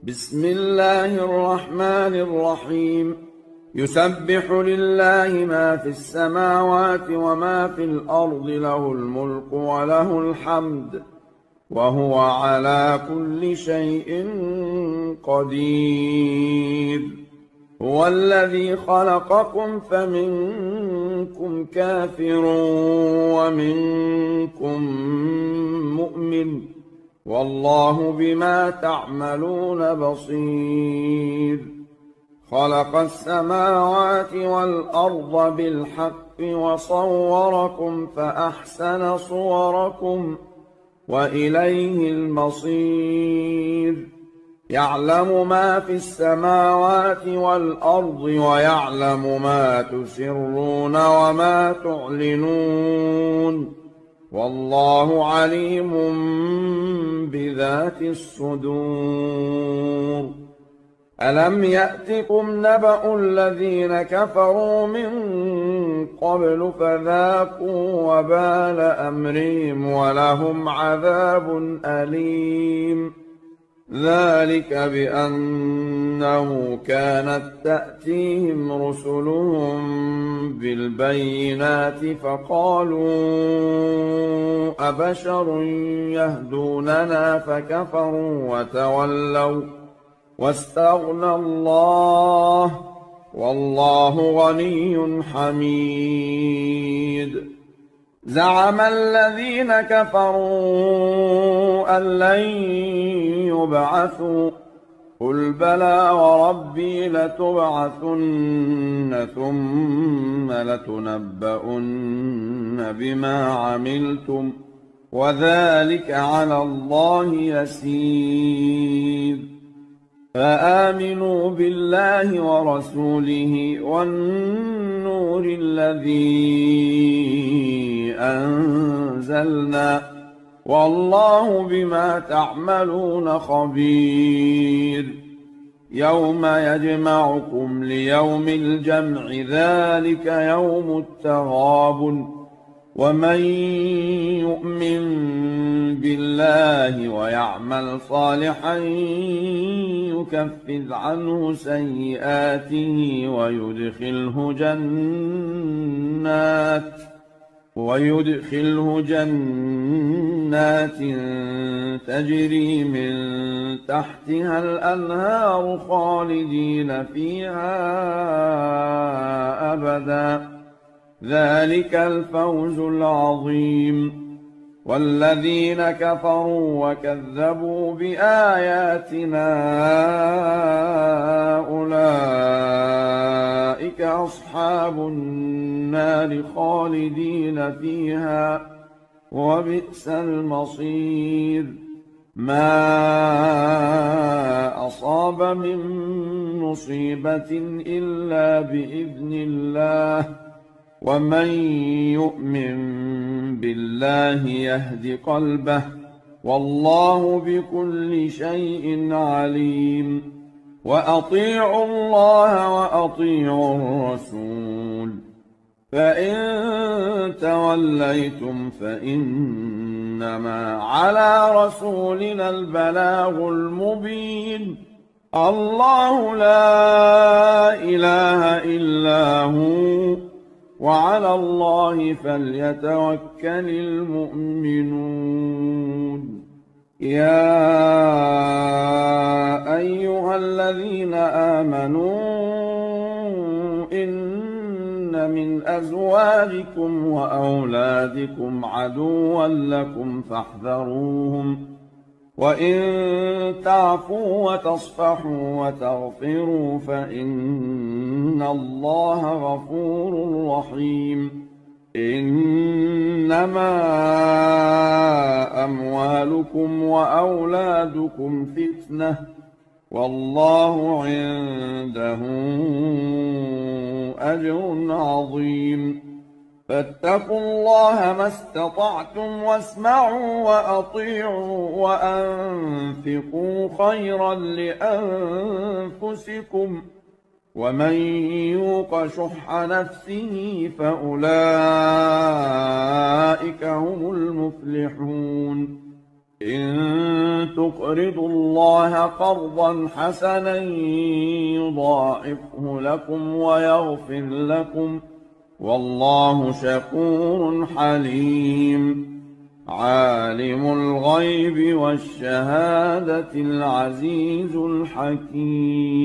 بسم الله الرحمن الرحيم. يسبح لله ما في السماوات وما في الأرض، له الملك وله الحمد، وهو على كل شيء قدير. هو الذي خلقكم فمنكم كافر ومنكم مؤمن، والله بما تعملون بصير. خلق السماوات والأرض بالحق وصوركم فأحسن صوركم وإليه المصير. يعلم ما في السماوات والأرض ويعلم ما تسرون وما تعلنون، والله عليم بذات الصدور. ألم يأتكم نبأ الذين كفروا من قبل فذاقوا وبال أمرهم ولهم عذاب أليم. ذلك بأنه كانت تأتيهم رسلهم بالبينات فقالوا أبشر يهدوننا فكفروا وتولوا واستغنى الله، والله غني حميد. زعم الذين كفروا أن لن يبعثوا، قل بلى وربي لتبعثن ثم لتنبؤن بما عملتم، وذلك على الله يسير. فآمنوا بالله ورسوله والنور الذي أنزلنا، والله بما تعملون خبير. يوم يجمعكم ليوم الجمع، ذلك يوم التغابن. ومن يؤمن بالله ويعمل صالحا يكفر عنه سيئاته ويدخله جنات تجري من تحتها الأنهار خالدين فيها أبدا، ذلك الفوز العظيم. والذين كفروا وكذبوا بآياتنا أولئك أصحاب النار خالدين فيها، وبئس المصير. ما أصاب من مصيبة إلا بإذن الله، ومن يؤمن بالله يهد قلبه، والله بكل شيء عليم. وأطيعوا الله وأطيعوا الرسول، فإن توليتم فإنما على رسولنا البلاغ المبين. الله لا إله إلا هو، وعلى الله فليتوكل المؤمنون. يا أيها الذين آمنوا إن من أزواجكم وأولادكم عدوا لكم فاحذروهم، وإن تعفوا وتصفحوا وتغفروا فإن الله غفور رحيم. إنما أموالكم وأولادكم فتنة، والله عنده أجر عظيم. فاتقوا الله ما استطعتم واسمعوا وأطيعوا وأنفقوا خيرا لأنفسكم، ومن يوق شح نفسه فأولئك هم المفلحون. إن تقرضوا الله قرضا حسنا يضاعفه لكم ويغفر لكم والله شكور حليم عالم الغيب والشهادة العزيز الحكيم